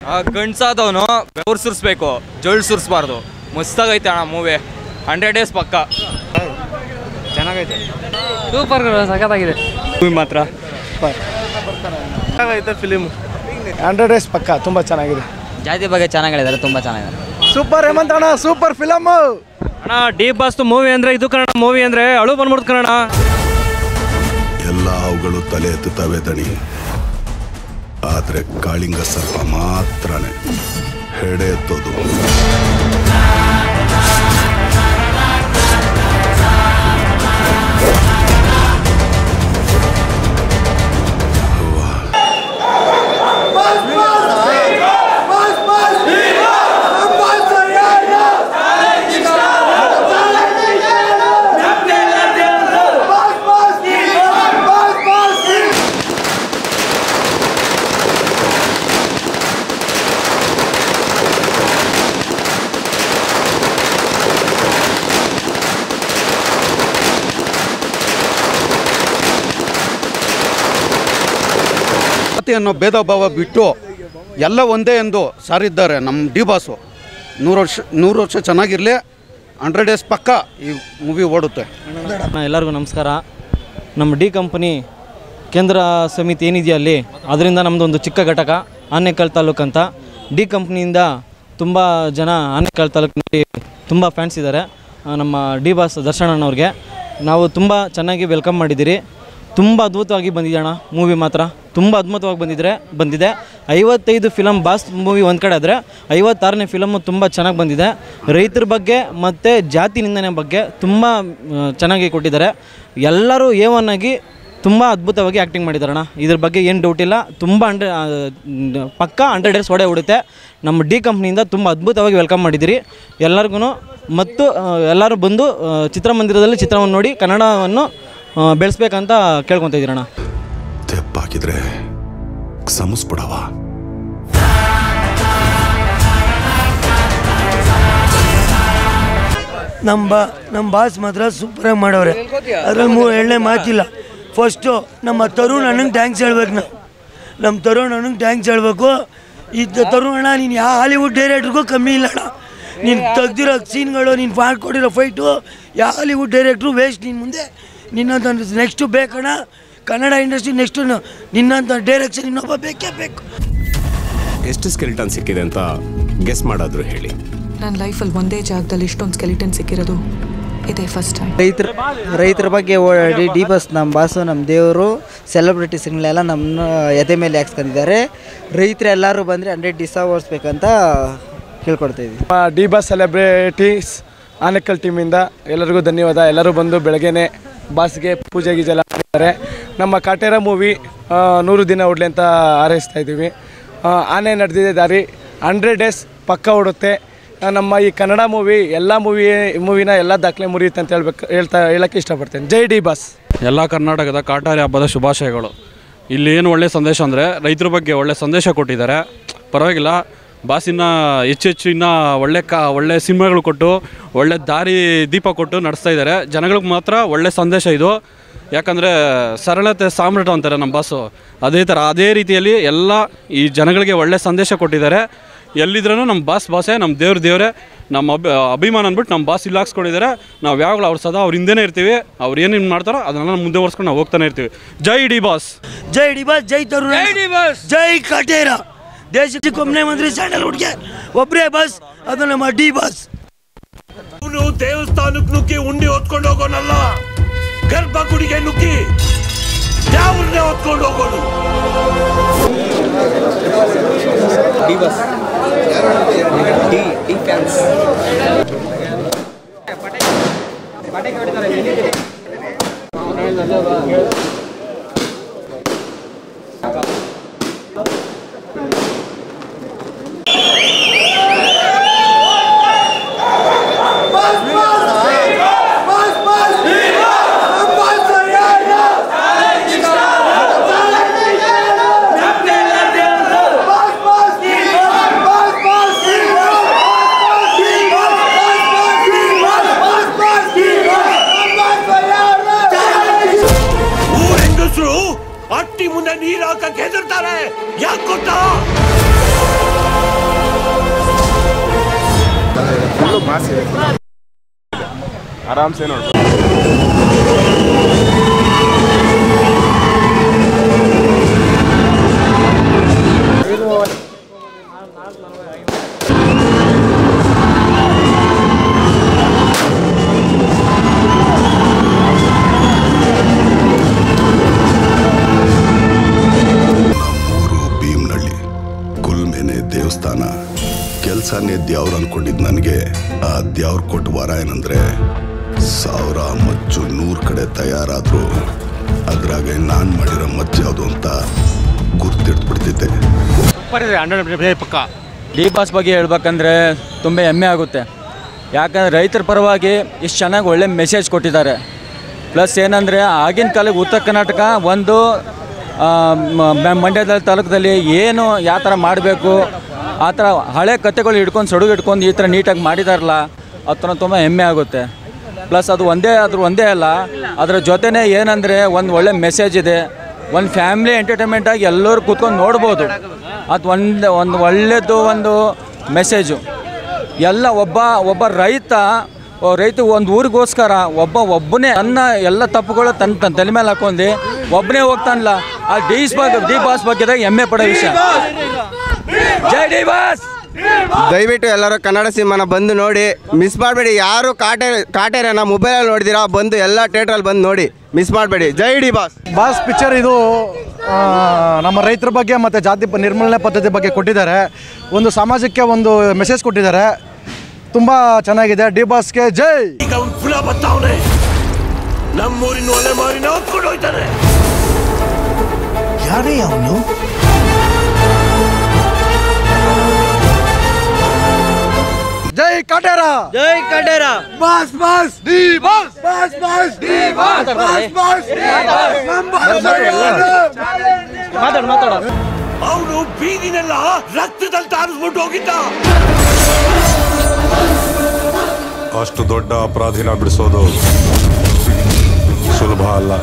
ಗಂಡ್ಸಾದವನು ಬೆವರು ಸುರಿಸ್ಬೇಕು, ಜೊಳ್ಳು ಸುರಿಸ್ಬಾರ್ದು. ಮಸ್ತಾಗೈತೆ ಅಣ್ಣ movie. 100 days ಪಕ್ಕ ಚೆನ್ನಾಗೈತೆ. ಸೂಪರ್, ಸಖತ್ತಾಗಿದೆ ಮೂವಿ ಮಾತ್ರ. ಚೆನ್ನಾಗೈತೆ ಫಿಲಿಮ್. 100 days ಪಕ್ಕ ತುಂಬ ಚೆನ್ನಾಗಿದೆ. ಜಾತಿ ಬಗ್ಗೆ ಚೆನ್ನಾಗಿದ್ದಾರೆ, ತುಂಬ ಚೆನ್ನಾಗಿದೆ. ಸೂಪರ್ ಹೇಮಂತ್ ಅಣ್ಣ, ಸೂಪರ್ ಫಿಲಮ್ ಅಣ್ಣ. ಡಿ ಬಾಸ್ ಮೂವಿ ಅಂದರೆ ಇದು ಕನ್ನಡ ಮೂವಿ ಅಂದರೆ ಅಳು ಬಂದ್ಬಿಡ್ತು ಕನ್ನಡ. ಎಲ್ಲ ಅವುಗಳು ತಲೆ ಎತ್ತುತ್ತವೆ ದಣಿ, ಆದರೆ ಕಾಳಿಂಗ ಸರ್ಪ ಮಾತ್ರನೇ ಹೆಡೆ ಎತ್ತೋದು. ಅನ್ನೋ ಭೇದ ಭಾವ ಬಿಟ್ಟು ಎಲ್ಲ ಒಂದೇ ಎಂದು ಸಾರಿದ್ದಾರೆ ನಮ್ಮ ಡಿ ಬಾಸು. 100 ವರ್ಷ ಚೆನ್ನಾಗಿರಲಿ. 100 days ಪಕ್ಕ ಈ ಮೂವಿ ಓಡುತ್ತೆ. ಎಲ್ಲರಿಗೂ ನಮಸ್ಕಾರ. ನಮ್ಮ ಡಿ ಕಂಪನಿ ಕೇಂದ್ರ ಸಮಿತಿ ಏನಿದೆಯಾ ಅಲ್ಲಿ, ಅದರಿಂದ ನಮ್ಮದೊಂದು ಚಿಕ್ಕ ಘಟಕ ಆನೇಕಲ್ ತಾಲೂಕು ಅಂತ. ಡಿ ಕಂಪ್ನಿಯಿಂದ ತುಂಬ ಜನ ಆನೇಕಲ್ ತಾಲೂಕಿನಲ್ಲಿ ತುಂಬ ಫ್ಯಾನ್ಸ್ ಇದ್ದಾರೆ. ನಮ್ಮ ಡಿ ಬಾಸ್ ದರ್ಶನಣ್ಣವ್ರಿಗೆ ನಾವು ತುಂಬ ಚೆನ್ನಾಗಿ ವೆಲ್ಕಮ್ ಮಾಡಿದ್ದೀರಿ. ತುಂಬ ಅದ್ಭುತವಾಗಿ ಬಂದಿದೆ ಅಣ್ಣ ಮೂವಿ ಮಾತ್ರ, ತುಂಬ ಅದ್ಭುತವಾಗಿ ಬಂದಿದೆ. 55 ಫಿಲಮ್ ಬಾಸ್ ಮೂವಿ ಒಂದು ಕಡೆ ಆದರೆ 56ನೇ ಫಿಲಮು ತುಂಬ ಚೆನ್ನಾಗಿ ಬಂದಿದೆ. ರೈತರ ಬಗ್ಗೆ ಮತ್ತು ಜಾತಿ ನಿಂದನೆ ಬಗ್ಗೆ ತುಂಬ ಚೆನ್ನಾಗಿ ಕೊಟ್ಟಿದ್ದಾರೆ. ಎಲ್ಲರೂ A1 ಆಗಿ ತುಂಬ ಅದ್ಭುತವಾಗಿ ಆ್ಯಕ್ಟಿಂಗ್ ಮಾಡಿದಾರಣ್ಣ. ಇದ್ರ ಬಗ್ಗೆ ಏನು ಡೌಟ್ ಇಲ್ಲ. ತುಂಬ ಪಕ್ಕ 100 days ಹೊಡೆ ಹೊಡುತ್ತೆ. ನಮ್ಮ ಡಿ ಕಂಪ್ನಿಯಿಂದ ತುಂಬ ಅದ್ಭುತವಾಗಿ ವೆಲ್ಕಮ್ ಮಾಡಿದ್ದೀರಿ ಎಲ್ಲರಿಗೂ. ಮತ್ತು ಎಲ್ಲರೂ ಬಂದು ಚಿತ್ರಮಂದಿರದಲ್ಲಿ ಚಿತ್ರವನ್ನು ನೋಡಿ ಕನ್ನಡವನ್ನು ಬೆಳೆಸ್ಬೇಕಂತ ಕೇಳ್ಕೊತಾ ಇದ್ದೀರಣ್ಣ. ತೆಪ್ಪಾಕಿದ್ರೆ ಸಮಸ್ಬಿಡವ. ನಮ್ಮ ಬಾಸ್ ಮಾತ್ರ ಸೂಪರಾಗಿ ಮಾಡವ್ರೆ. ಅದ್ರಲ್ಲಿ ಎಣ್ಣೆ ಮಾತಿಲ್ಲ. ಫಸ್ಟು ನಮ್ಮ ತರುಣ್ ಅಣ್ಣಂಗೆ ಥ್ಯಾಂಕ್ಸ್ ಹೇಳ್ಬೇಕು. ನಮ್ಮ ತರುಣ್ ಅಣ್ಣಂಗೆ ಥ್ಯಾಂಕ್ಸ್ ಹೇಳ್ಬೇಕು. ತರುಣ್ ಅಣ್ಣ, ನೀನು ಯಾವ ಹಾಲಿವುಡ್ ಡೈರೆಕ್ಟ್ರಿಗೂ ಕಮ್ಮಿ ಇಲ್ಲ ಅಣ್ಣ. ನೀನು ತೆಗ್ದಿರೋ ಸೀನ್ಗಳು, ನೀನು ಮಾಡ್ಕೊಟ್ಟಿರೋ ಫೈಟು, ಯಾವ ಹಾಲಿವುಡ್ ಡೈರೆಕ್ಟ್ರು ವೇಸ್ಟ್. ನಿನ್ನ ಮುಂದೆ ನಿನ್ನಂತ ನೆಕ್ಸ್ಟು ಬೇಕಣ್ಣ ಕನ್ನಡ ಇಂಡಸ್ಟ್ರಿ. ನೆಕ್ಸ್ಟು ನಿನ್ನಂಥ ಡೈರೆಕ್ಷನ್ ಇನ್ನೊಬ್ಬ ಬೇಕೇ ಬೇಕು. ಎಷ್ಟು ಸ್ಕೆಲಿಟನ್ ಸಿಕ್ಕಿದೆ ಅಂತ ಗೆಸ್ ಮಾಡೋದ್ರು ಹೇಳಿ. ನನ್ನ ಲೈಫಲ್ಲಿ ಒಂದೇ ಜಾಗದಲ್ಲಿ ಇಷ್ಟೊಂದು ಸ್ಕೆಲಿಟನ್ ಸಿಕ್ಕಿರೋದು ಇದೇ ಫಸ್ಟ್ ಟೈಮ್. ರೈತರ ಬಗ್ಗೆ ಓಡಾಡಿ ಡಿ ಬಾಸ್ ನಮ್ಮ ಬಾಸು, ನಮ್ಮ ದೇವರು, ಸೆಲೆಬ್ರಿಟೀಸ್ಗಳೆಲ್ಲ ನಮ್ಮ ಎದೆ ಮೇಲೆ ಹಾಕ್ಸ್ಕೊಂಡಿದ್ದಾರೆ. ರೈತರೆಲ್ಲರೂ ಬಂದರೆ 100 days ಓಡಿಸ್ಬೇಕಂತ ಕೇಳ್ಕೊಡ್ತಾಯಿದ್ವಿ. ಡಿ ಬಾಸ್ ಸೆಲೆಬ್ರಿಟೀಸ್ ಆನೇಕಲ್ ಟೀಮಿಂದ ಎಲ್ಲರಿಗೂ ಧನ್ಯವಾದ. ಎಲ್ಲರೂ ಬಂದು ಬೆಳಗ್ಗೆನೆ ಬಾಸ್ಗೆ ಪೂಜೆ ಗೀಜೆಲ್ಲ ಮಾಡಿದ್ದಾರೆ. ನಮ್ಮ ಕಾಟೇರ ಮೂವಿ 100 ದಿನ ಓಡಲಿ ಅಂತ ಹಾರೈಸ್ತಾ ಇದ್ದೀವಿ. ಆನೆ ನಡೆದಿದೆ ದಾರಿ. 100 days ಪಕ್ಕ ಓಡುತ್ತೆ. ನಮ್ಮ ಈ ಕನ್ನಡ ಮೂವಿ ಎಲ್ಲ ಮೂವಿನ ಎಲ್ಲ ದಾಖಲೆ ಮುರಿಯುತ್ತೆ ಅಂತ ಹೇಳೋಕ್ಕೆ ಇಷ್ಟಪಡ್ತೇನೆ. ಜೈ ಡಿ ಬಾಸ್. ಎಲ್ಲ ಕರ್ನಾಟಕದ ಕಾಟಾರಿ ಹಬ್ಬದ ಶುಭಾಶಯಗಳು. ಇಲ್ಲಿ ಏನು ಒಳ್ಳೆಯ ಸಂದೇಶ ಅಂದರೆ ರೈತರ ಬಗ್ಗೆ ಒಳ್ಳೆಯ ಸಂದೇಶ ಕೊಟ್ಟಿದ್ದಾರೆ. ಪರವಾಗಿಲ್ಲ, ಬಾಸಿನ ಹೆಚ್ಚು ಇನ್ನೂ ಒಳ್ಳೆ ಸಿನಿಮಾಗಳು ಕೊಟ್ಟು ಒಳ್ಳೆ ದಾರಿ ದೀಪ ಕೊಟ್ಟು ನಡೆಸ್ತಾ ಇದ್ದಾರೆ. ಜನಗಳಿಗೆ ಮಾತ್ರ ಒಳ್ಳೆ ಸಂದೇಶ ಇದು. ಯಾಕಂದರೆ ಸರಳತೆ ಸಾಮ್ರಾಟ ಅಂತಾರೆ ನಮ್ಮ ಬಾಸು. ಅದೇ ರೀತಿಯಲ್ಲಿ ಎಲ್ಲ ಈ ಜನಗಳಿಗೆ ಒಳ್ಳೆ ಸಂದೇಶ ಕೊಟ್ಟಿದ್ದಾರೆ. ಎಲ್ಲಿದ್ರೂ ನಮ್ಮ ಬಾಸೇ, ನಮ್ಮ ದೇವರೇ, ನಮ್ಮ ಅಭಿಮಾನ ಅಂದ್ಬಿಟ್ಟು ನಮ್ಮ ಬಾಸ್ ಇಲ್ಲಿ ಹಾಕ್ಸ್ಕೊಂಡಿದ್ದಾರೆ. ನಾವು ಯಾವಾಗಲೂ ಅವ್ರು ಸದಾ ಅವ್ರ ಹಿಂದೆನೇ ಇರ್ತೀವಿ. ಅವ್ರು ಏನೇನು ಮಾಡ್ತಾರೋ ಅದನ್ನೆಲ್ಲ ಮುಂದೆ ಓಡಿಸ್ಕೊಂಡು ನಾವು ಹೋಗ್ತಾನೆ ಇರ್ತೀವಿ. ಜೈ ಡಿ ಬಾಸ್. ಜೈ ಡಿ ಬಾಸ್. ಜೈ ತರುಣ್. ಜೈ ಡಿ ಬಾಸ್. ಜೈ ಕಾಟೇರ. ದೇಶಕ್ಕೆ ಒಬ್ಬನೇ ಮಂತ್ರಿ ಸ್ಯಾಂಡಲ್ವುಡ್ಗೆ ಒಬ್ಬರೇ ಬಾಸ್, ಅದು ನಮ್ಮ ಡಿ ಬಾಸ್. ಅವನು ದೇವಸ್ಥಾನಕ್ಕೆ ನುಗ್ಗಿ ಉಂಡಿ ಹೊತ್ಕೊಂಡು ಹೋಗೋನಲ್ಲ, ಗರ್ಭ ಗುಡಿಗೆ ನುಗ್ಗಿ ದೇವ್ರನ್ನೇ ಹೊತ್ಕೊಂಡು ಹೋಗೋನು. D Boss D fans. Mass ಇದೆ, ಆರಾಮ್ಸೆ ನೋಡ್ಬೋದು. ದೇವಸ್ಥಾನ ಕೆಲಸನೇ ದ್ಯಾವ್ರು ಅನ್ಕೊಂಡಿದ್ದು ನನಗೆ ಆ ದ್ಯಾವ್ರು ಕೊಟ್ಟು ವರ ಏನಂದ್ರೆ 1000 ಮಚ್ಚು 100 ಕಡೆ ತಯಾರಾದ್ರು ಅದ್ರಾಗೆ ನಾನು ಮಾಡಿರೋ ಮಚ್ಚು ಯಾವುದು ಅಂತ ಗುರ್ತಿಡ್ಬಿಡ್ತಿದ್ದೆ. ಪಕ್ಕ ಡಿ ಬಾಸ್ ಬಗ್ಗೆ ಹೇಳ್ಬೇಕಂದ್ರೆ ತುಂಬ ಹೆಮ್ಮೆ ಆಗುತ್ತೆ. ಯಾಕಂದರೆ ರೈತರ ಪರವಾಗಿ ಇಷ್ಟು ಚೆನ್ನಾಗಿ ಒಳ್ಳೆ ಮೆಸೇಜ್ ಕೊಟ್ಟಿದ್ದಾರೆ. ಪ್ಲಸ್ ಏನಂದರೆ ಆಗಿನ ಕಾಲಕ್ಕೆ ಉತ್ತರ ಕರ್ನಾಟಕ ಒಂದು ಮಂಡ್ಯದಲ್ಲಿ ತಾಲೂಕದಲ್ಲಿ ಏನು ಯಾವ ಥರ ಮಾಡಬೇಕು ಆ ಥರ ಹಳೆ ಕಥೆಗಳು ಸೊಡುಗಿಡ್ಕೊಂಡು ಈ ಥರ ನೀಟಾಗಿ ಮಾಡಿದಾರಲ್ಲ ಆ ಥರ ತುಂಬ ಹೆಮ್ಮೆ ಆಗುತ್ತೆ. ಪ್ಲಸ್ ಅದು ಒಂದೇ ಅಲ್ಲ, ಅದರ ಜೊತೆನೇ ಏನಂದರೆ ಒಂದು ಒಳ್ಳೆ ಮೆಸೇಜ್ ಇದೆ. ಒಂದು ಫ್ಯಾಮಿಲಿ ಎಂಟರ್ಟೈನ್ಮೆಂಟಾಗಿ ಎಲ್ಲರೂ ಕೂತ್ಕೊಂಡು ನೋಡ್ಬೋದು. ಅದು ಒಂದು ಒಳ್ಳೆಯದು ಒಂದು ಮೆಸೇಜು. ಎಲ್ಲ ಒಬ್ಬ ರೈತ ಒಂದು ಊರಿಗೋಸ್ಕರ ಒಬ್ಬನೇ ತನ್ನ ಎಲ್ಲ ತಪ್ಪುಗಳು ತನ್ನ ತಲೆ ಮೇಲೆ ಹಾಕೊಂಡು ಒಬ್ಬನೇ ಹೋಗ್ತಾನಲ್ಲ, ಆ ಡಿ ಬಾಸ್ ಬಗ್ಗೆ ಹೆಮ್ಮೆ ಪಡೋ ವಿಷಯ. ಜೈ ಡಿ ಬಾಸ್. ದಯವಿಟ್ಟು ಎಲ್ಲರೂ ಕನ್ನಡ ಸಿನಿಮಾನ ಬಂದು ನೋಡಿ, ಮಿಸ್ ಮಾಡಬೇಡಿ. ಯಾರು ಕಾಟೇರನ ಮೊಬೈಲಲ್ಲಿ ನೋಡಿದಿರಾ ಬಂದು ಎಲ್ಲ ಥಿಯೇಟ್ರಲ್ಲಿ ಬಂದು ನೋಡಿ, ಮಿಸ್ ಮಾಡಬೇಡಿ. ಜೈ ಡಿ ಬಾಸ್. ಬಾಸ್ ಪಿಕ್ಚರ್ ಇದು ನಮ್ಮ ರೈತರ ಬಗ್ಗೆ ಮತ್ತು ಜಾತಿ ನಿರ್ಮೂಲನೆ ಪದ್ಧತಿ ಬಗ್ಗೆ ಕೊಟ್ಟಿದ್ದಾರೆ. ಒಂದು ಸಮಾಜಕ್ಕೆ ಒಂದು ಮೆಸೇಜ್ ಕೊಟ್ಟಿದ್ದಾರೆ. ತುಂಬ ಚೆನ್ನಾಗಿದೆ. ಡಿ ಬಾಸ್ಗೆ ಜೈ. ಈಗ ಅವ್ನು ಪುನಃ ಬರ್ತಾವನೆ, ನಮ್ಮೂರಿನ ಒಲೆ ಮಾರಿನ ಹೊತ್ಕೊಂಡು ಹೋಯ್ತಾನೆ. ಯಾರೇ ಅವನು? ಜೈ ಕಾಟೇರ. ಜೈ Kaatera. Boss boss D Boss. Boss boss D Boss. Boss boss D Boss. ಮಾತಾಡ. ಅವನು ಬೀದಿನೆಲ್ಲ ರಕ್ತದಲ್ಲಿ ತಾರಿಸ್ಬಿಟ್ಟು ಹೋಗಿದ್ದ. ಅಷ್ಟು ದೊಡ್ಡ ಅಪರಾಧಿನ ಬಿಡಿಸೋದು ಸುಲಭ ಅಲ್ಲ.